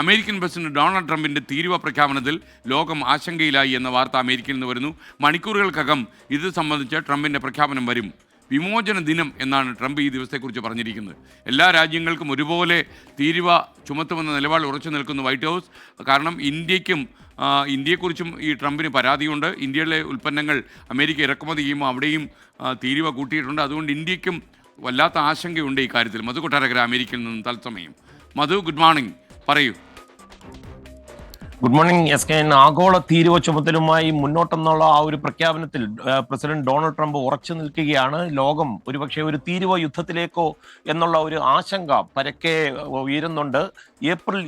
American president Donald ട്രംപിന്റെ തീരുവ പ്രഖ്യാപനത്തിൽ ലോകം ആശങ്കയിലായി എന്ന വാർത്ത അമേരിക്കയിൽ നിന്ന് വരുന്നു. മണിക്കൂറുകൾക്കകം ഇത് സംബന്ധിച്ച് ട്രംപിന്റെ പ്രഖ്യാപനം വരും. വിമോചന ദിനം എന്നാണ് ട്രംപ് ഈ ദിവസത്തെക്കുറിച്ച് പറഞ്ഞിരിക്കുന്നത്. എല്ലാ രാജ്യങ്ങൾക്കും ഒരുപോലെ തീരുവ ചുമത്തുമെന്ന നിലപാട് ഉറച്ചു നിൽക്കുന്നു വൈറ്റ് ഹൗസ്. കാരണം ഇന്ത്യയെക്കുറിച്ചും ഈ ട്രംപിന് പരാതിയുണ്ട്. ഇന്ത്യയിലെ ഉൽപ്പന്നങ്ങൾ അമേരിക്ക ഇറക്കുമതി ചെയ്യുമ്പോൾ അവിടെയും തീരുവ കൂട്ടിയിട്ടുണ്ട്. അതുകൊണ്ട് ഇന്ത്യക്കും വല്ലാത്ത ആശങ്കയുണ്ട് ഈ കാര്യത്തിൽ. മധു കൊട്ടാരക്കര അമേരിക്കയിൽ നിന്നും തത്സമയം. മധു, ഗുഡ് മോർണിംഗ്, പറയൂ. Good morning S K. ആഗോള തീരുവ ചുമത്തലുമായി മുന്നോട്ടെന്നുള്ള ആ ഒരു പ്രഖ്യാപനത്തിൽ പ്രസിഡന്റ് ഡൊണാൾഡ് ട്രംപ് ഉറച്ചു നിൽക്കുകയാണ്. ലോകം ഒരുപക്ഷെ ഒരു തീരുവ യുദ്ധത്തിലേക്കോ എന്നുള്ള ഒരു ആശങ്ക പരക്കെ ഉയരുന്നുണ്ട്. ഏപ്രിൽ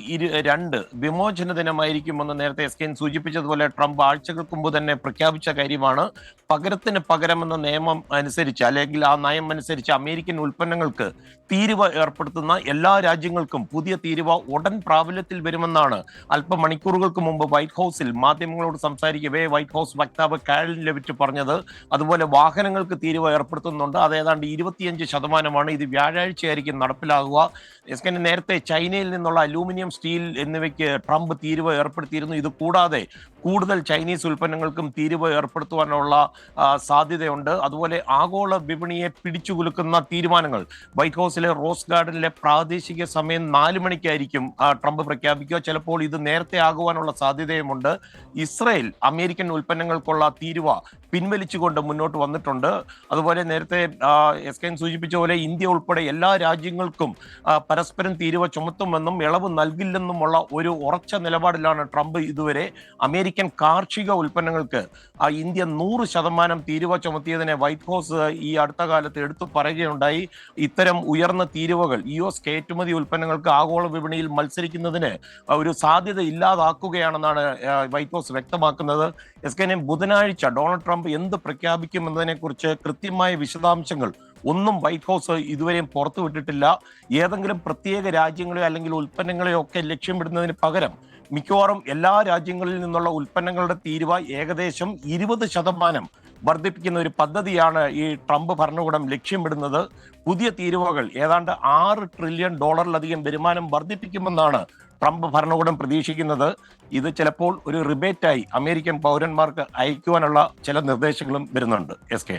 2 വിമോചന ദിനമായിരിക്കുമെന്ന് നേരത്തെ എസ് കെ സൂചിപ്പിച്ചതുപോലെ ട്രംപ് ആഴ്ചകൾക്ക് മുമ്പ് തന്നെ പ്രഖ്യാപിച്ച കാര്യമാണ്. പകരത്തിന് പകരമെന്ന നിയമം അനുസരിച്ച്, അല്ലെങ്കിൽ ആ നയം അനുസരിച്ച് അമേരിക്കൻ ഉൽപ്പന്നങ്ങൾക്ക് തീരുവ ഏർപ്പെടുത്തുന്ന എല്ലാ രാജ്യങ്ങൾക്കും പുതിയ തീരുവ ഉടൻ പ്രാബല്യത്തിൽ വരുമെന്നാണ് അല്പമണിക്കൂറുകൾക്ക് മുമ്പ് വൈറ്റ് ഹൗസിൽ മാധ്യമങ്ങളോട് സംസാരിക്കവേ വൈറ്റ് ഹൗസ് വക്താവ് കാരലിൻ ലെവിറ്റ് പറഞ്ഞത്. അതുപോലെ വാഹനങ്ങൾക്ക് തീരുവ ഏർപ്പെടുത്തുന്നുണ്ട്. അത് ഏതാണ്ട് 25%. ഇത് വ്യാഴാഴ്ചയായിരിക്കും നടപ്പിലാകുക. എസ് കെ, നേരത്തെ ചൈനയിൽ നിന്നുള്ള അലൂമിനിയം, സ്റ്റീൽ എന്നിവയ്ക്ക് ട്രംപ് തീരുവ ഏർപ്പെടുത്തിയിരുന്നു. ഇത് കൂടാതെ കൂടുതൽ ചൈനീസ് ഉൽപ്പന്നങ്ങൾക്കും തീരുവ ഏർപ്പെടുത്തുവാനുള്ള സാധ്യതയുണ്ട്. അതുപോലെ ആഗോള വിപണിയെ പിടിച്ചുകുലുക്കുന്ന തീരുമാനങ്ങൾ വൈറ്റ് ഹൗസിലെ റോസ് ഗാർഡനിലെ പ്രാദേശിക സമയം 4 മണിക്കായിരിക്കും ട്രംപ് പ്രഖ്യാപിക്കുക. ചിലപ്പോൾ ഇത് നേരത്തെ ആകുവാനുള്ള സാധ്യതയുമുണ്ട്. ഇസ്രയേൽ അമേരിക്കൻ ഉൽപ്പന്നങ്ങൾക്കുള്ള തീരുവ പിൻവലിച്ചുകൊണ്ട് മുന്നോട്ട് വന്നിട്ടുണ്ട്. അതുപോലെ നേരത്തെ എസ് കെ സൂചിപ്പിച്ച പോലെ ഇന്ത്യ ഉൾപ്പെടെ എല്ലാ രാജ്യങ്ങൾക്കും പരസ്പരം തീരുവ ചുമത്തുമെന്നും ഇളവ് നൽകില്ലെന്നുമുള്ള ഒരു ഉറച്ച നിലപാടിലാണ് ട്രംപ് ഇതുവരെ. അമേരിക്കൻ കാർഷിക ഉൽപ്പന്നങ്ങൾക്ക് ഇന്ത്യ 100% തീരുവ ചുമത്തിയതിനെ വൈറ്റ് ഹൗസ് ഈ അടുത്ത കാലത്ത് എടുത്തു പറയുകയുണ്ടായി. ഇത്തരം ഉയർന്ന തീരുവകൾ US കയറ്റുമതി ഉൽപ്പന്നങ്ങൾക്ക് ആഗോള വിപണിയിൽ മത്സരിക്കുന്നതിന് ഒരു സാധ്യത ഇല്ലാതാക്കുകയാണെന്നാണ് വൈറ്റ് ഹൗസ് വ്യക്തമാക്കുന്നത്. എസ് കെ, ബുധനാഴ്ച ഡൊണാൾഡ് ട്രംപ് എന്ത് പ്രഖ്യാപിക്കുമെന്നതിനെ കുറിച്ച് കൃത്യമായ വിശദാംശങ്ങൾ ഒന്നും വൈറ്റ് ഹൗസ് ഇതുവരെയും പുറത്തുവിട്ടിട്ടില്ല. ഏതെങ്കിലും പ്രത്യേക രാജ്യങ്ങളെയോ അല്ലെങ്കിൽ ഉൽപ്പന്നങ്ങളെയോ ഒക്കെ ലക്ഷ്യമിടുന്നതിന് പകരം മിക്കവാറും എല്ലാ രാജ്യങ്ങളിൽ നിന്നുള്ള ഉൽപ്പന്നങ്ങളുടെ തീരുവ ഏകദേശം 20% വർദ്ധിപ്പിക്കുന്ന ഒരു പദ്ധതിയാണ് ഈ ട്രംപ് ഭരണകൂടം ലക്ഷ്യമിടുന്നത്. പുതിയ തീരുവകൾ ഏതാണ്ട് $6 ട്രില്യൺ വരുമാനം വർദ്ധിപ്പിക്കുമെന്നാണ് ട്രംപ് ഭരണകൂടം പ്രതീക്ഷിക്കുന്നത്. ഇത് ചിലപ്പോൾ ഒരു റിബേറ്റായി അമേരിക്കൻ പൗരന്മാർക്ക് അയക്കുവാനുള്ള ചില നിർദ്ദേശങ്ങളും വരുന്നുണ്ട്. S K.